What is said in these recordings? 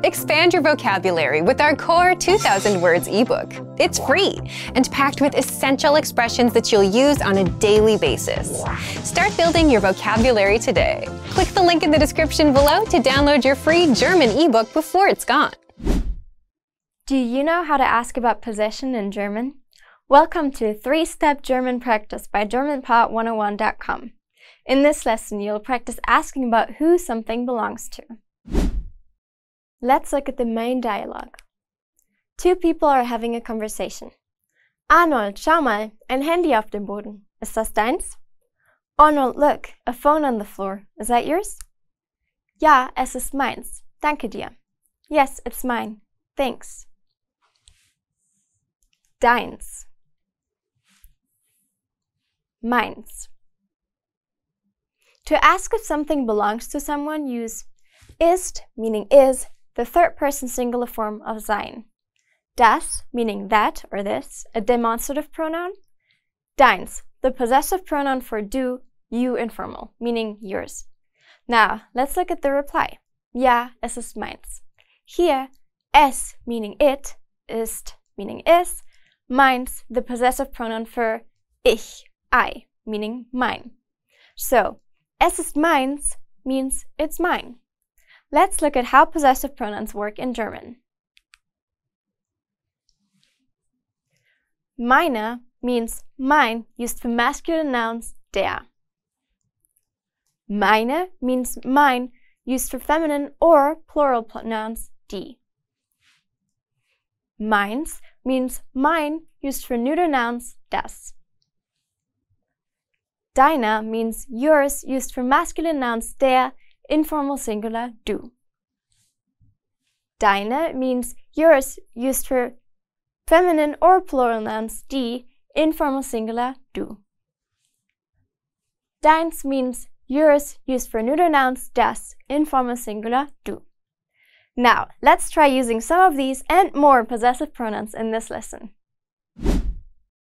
Expand your vocabulary with our core 2,000 words ebook. It's free and packed with essential expressions that you'll use on a daily basis. Start building your vocabulary today. Click the link in the description below to download your free German ebook before it's gone. Do you know how to ask about possession in German? Welcome to 3-Step German Practice by GermanPod101.com. In this lesson, you'll practice asking about who something belongs to. Let's look at the main dialogue. Two people are having a conversation. Arnold, schau mal, ein Handy auf dem Boden. Ist das deins? Arnold, look, a phone on the floor. Is that yours? Ja, es ist meins. Danke dir. Yes, it's mine. Thanks. Deins. Meins. To ask if something belongs to someone, use ist, meaning is, the third-person singular form of sein. Das, meaning that or this, a demonstrative pronoun. Deins, the possessive pronoun for du, you informal, meaning yours. Now, let's look at the reply. Ja, es ist meins. Here, es, meaning it, ist, meaning is, meins, the possessive pronoun for ich, I, meaning mine. So, es ist meins means it's mine. Let's look at how possessive pronouns work in German. Meine means mine used for masculine nouns der. Meine means mine used for feminine or plural nouns die. Meins means mine used for neuter nouns das. Deiner means yours used for masculine nouns der, informal singular du. Deine means yours used for feminine or plural nouns die, informal singular du. Deins means yours used for neuter nouns das, informal singular du. Now, let's try using some of these and more possessive pronouns in this lesson.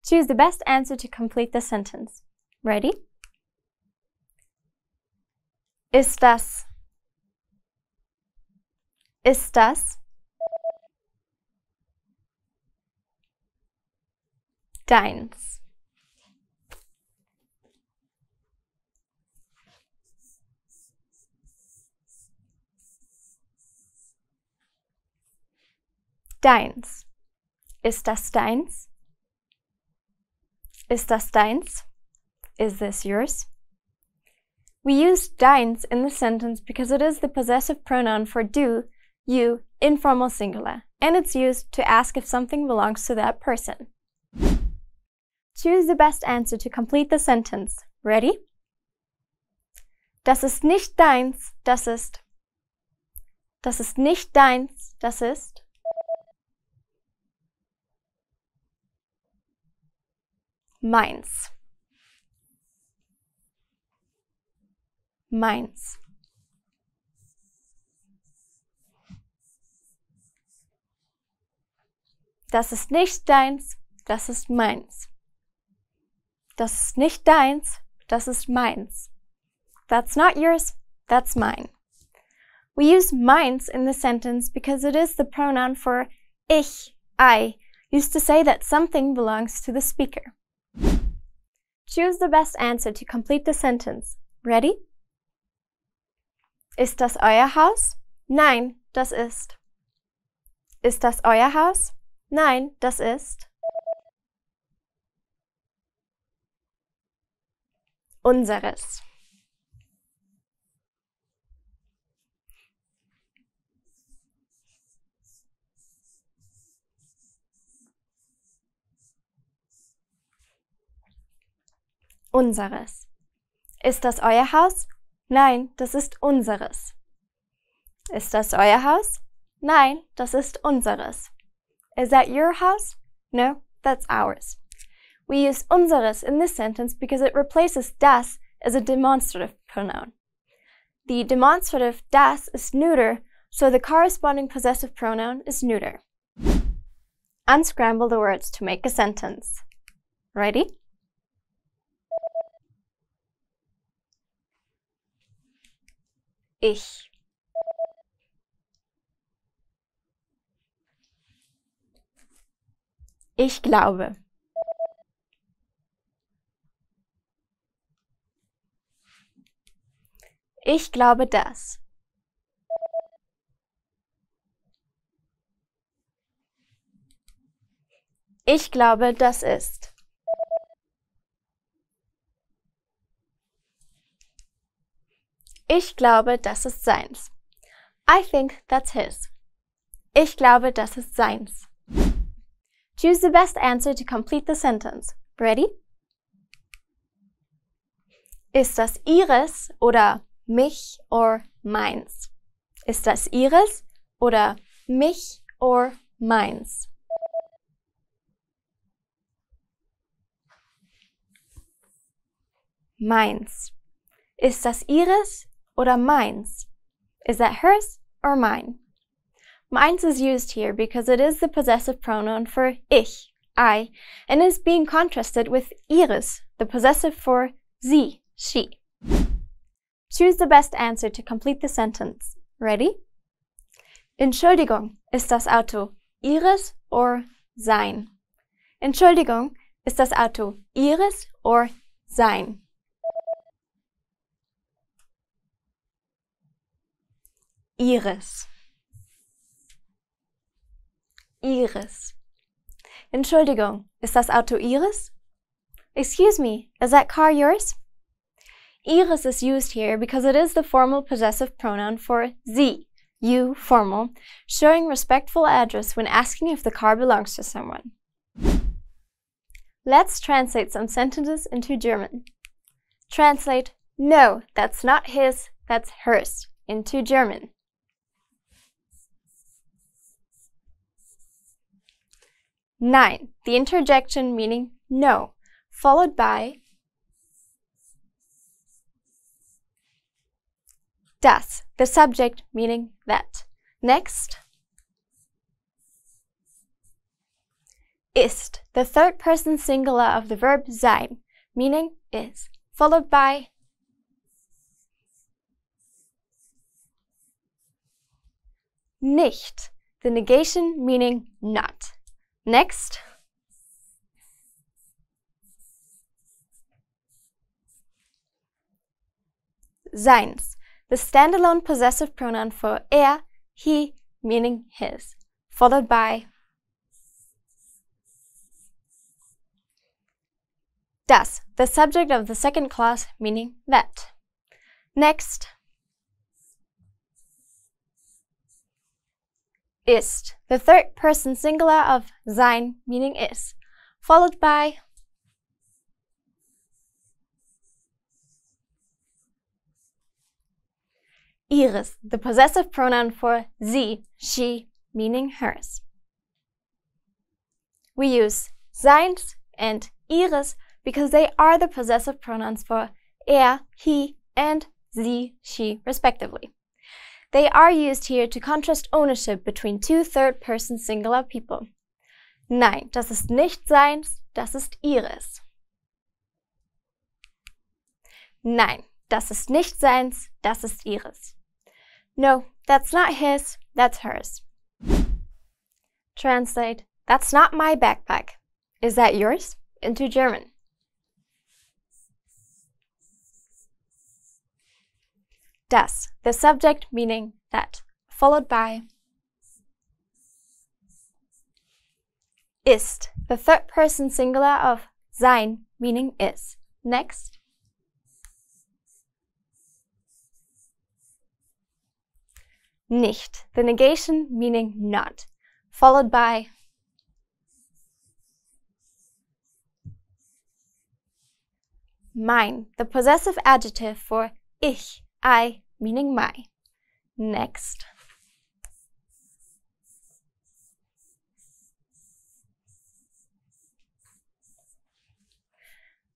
Choose the best answer to complete the sentence. Ready? Ist das? Ist das? Deins? Deins. Ist das deins? Ist das deins? Is this yours? We use deins in the sentence because it is the possessive pronoun for du, you, informal singular, and it's used to ask if something belongs to that person. Choose the best answer to complete the sentence. Ready? Das ist nicht deins, das ist. Das ist nicht deins, das ist. Meins. Meins. Das ist nicht deins, das ist meins. Das ist nicht deins, das ist meins. That's not yours, that's mine. We use meins in the sentence because it is the pronoun for ich, I, used to say that something belongs to the speaker. Choose the best answer to complete the sentence. Ready? Ist das euer Haus? Nein, das ist. Ist das euer Haus? Nein, das ist. Unseres. Unseres. Ist das euer Haus? Nein, das ist unseres. Ist das euer Haus? Nein, das ist unseres. Is that your house? No, that's ours. We use unseres in this sentence because it replaces das as a demonstrative pronoun. The demonstrative das is neuter, so the corresponding possessive pronoun is neuter. Unscramble the words to make a sentence. Ready? Ich. Ich glaube. Ich glaube das. Ich glaube, das ist. Ich glaube, das ist seins. I think that's his. Ich glaube, das ist seins. Choose the best answer to complete the sentence. Ready? Ist das ihres oder mich or meins? Ist das ihres oder mich or meins? Meins. Ist das ihres oder meins? Is that hers or mine? Meins is used here because it is the possessive pronoun for ich, I, and is being contrasted with ihres, the possessive for sie, she. Choose the best answer to complete the sentence. Ready? Entschuldigung, ist das Auto ihres or sein? Entschuldigung, ist das Auto ihres or sein? Ihres. Ihres. Entschuldigung, ist das Auto ihres? Excuse me, is that car yours? Ihres is used here because it is the formal possessive pronoun for sie, you, formal, showing respectful address when asking if the car belongs to someone. Let's translate some sentences into German. Translate, no, that's not his, that's hers, into German. Nein, the interjection meaning no, followed by das, the subject meaning that. Next, ist, the third person singular of the verb sein, meaning is, followed by nicht, the negation meaning not. Next, seins, the standalone possessive pronoun for he, meaning his, followed by das, the subject of the second clause, meaning that. Next, ist, the third person singular of sein, meaning is, followed by ihres, the possessive pronoun for sie, she, meaning hers. We use seins and ihres because they are the possessive pronouns for he, and sie, she, respectively. They are used here to contrast ownership between two third-person singular people. Nein, das ist nicht seins, das ist ihres. Nein, das ist nicht seins, das ist ihres. No, that's not his, that's hers. Translate, that's not my backpack. Is that yours? Into German. Das, the subject meaning that, followed by ist, the third person singular of sein, meaning is. Next, nicht, the negation meaning not, followed by mein, the possessive adjective for ich, I, meaning my. Next,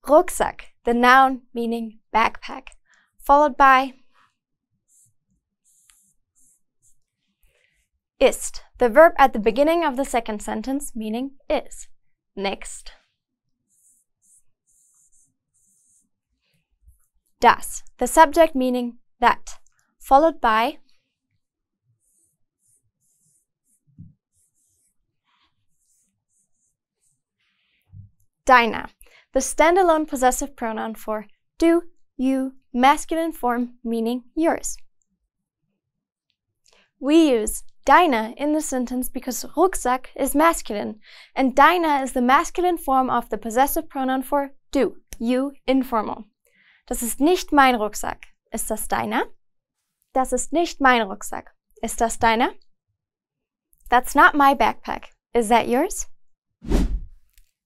Rucksack, the noun meaning backpack, followed by ist, the verb at the beginning of the second sentence meaning is. Next, das, the subject meaning that, followed by deiner, the standalone possessive pronoun for du, you, masculine form meaning yours. We use deiner in the sentence because Rucksack is masculine, and deiner is the masculine form of the possessive pronoun for du, you, informal. Das ist nicht mein Rucksack. Ist das deiner? Das ist nicht mein Rucksack. Ist das deiner? That's not my backpack. Is that yours?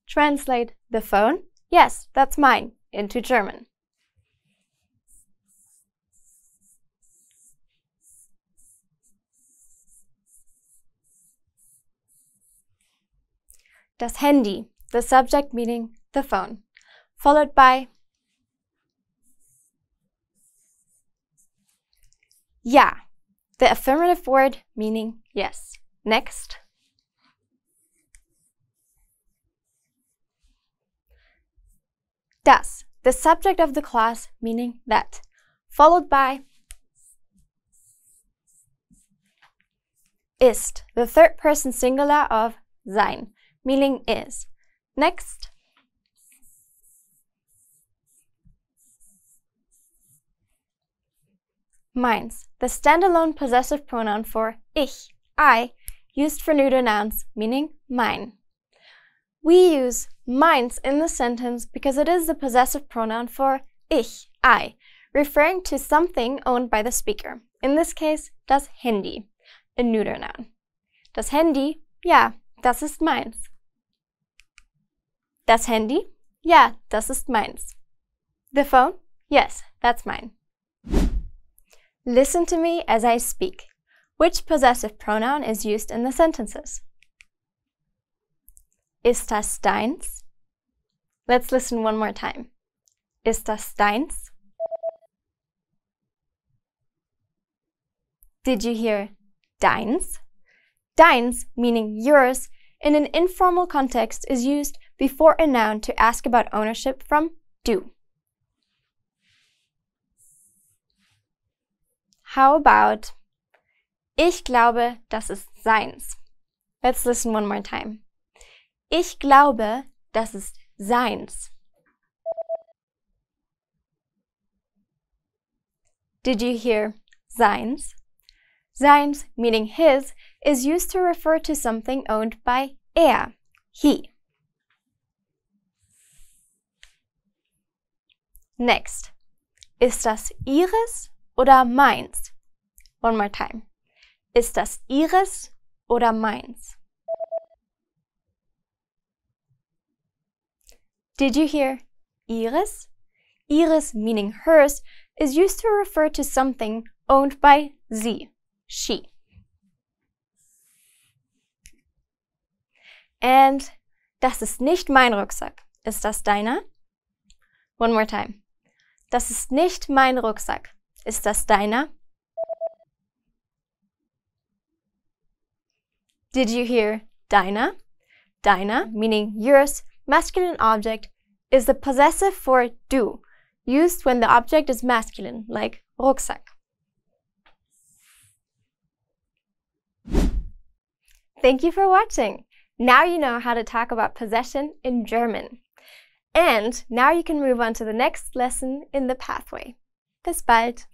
Translate the phone, yes, that's mine, into German. Das Handy, the subject meaning the phone, followed by ja, the affirmative word meaning yes. Next. Das, the subject of the clause meaning that, followed by ist, the third person singular of sein, meaning is. Next. Meins, the standalone possessive pronoun for ich, I, used for neuter nouns, meaning mine. We use meins in the sentence because it is the possessive pronoun for ich, I, referring to something owned by the speaker. In this case, das Handy, a neuter noun. Das Handy, ja, das ist meins. Das Handy, ja, das ist meins. The phone, yes, that's mine. Listen to me as I speak. Which possessive pronoun is used in the sentences? Ist das deins? Let's listen one more time. Ist das deins? Did you hear deins? Deins, meaning yours, in an informal context is used before a noun to ask about ownership from du. How about ich glaube, das ist seins? Let's listen one more time. Ich glaube, das ist seins. Did you hear seins? Seins, meaning his, is used to refer to something owned by he. Next. Ist das ihres oder meins? One more time. Ist das ihres oder meins? Did you hear ihres? Ihres, meaning hers, is used to refer to something owned by sie, she. And das ist nicht mein Rucksack. Ist das deiner? One more time. Das ist nicht mein Rucksack. Ist das deiner? Did you hear deiner? Deiner, meaning yours, masculine object, is the possessive for du, used when the object is masculine, like Rucksack. Thank you for watching. Now you know how to talk about possession in German. And now you can move on to the next lesson in the pathway. Bis bald!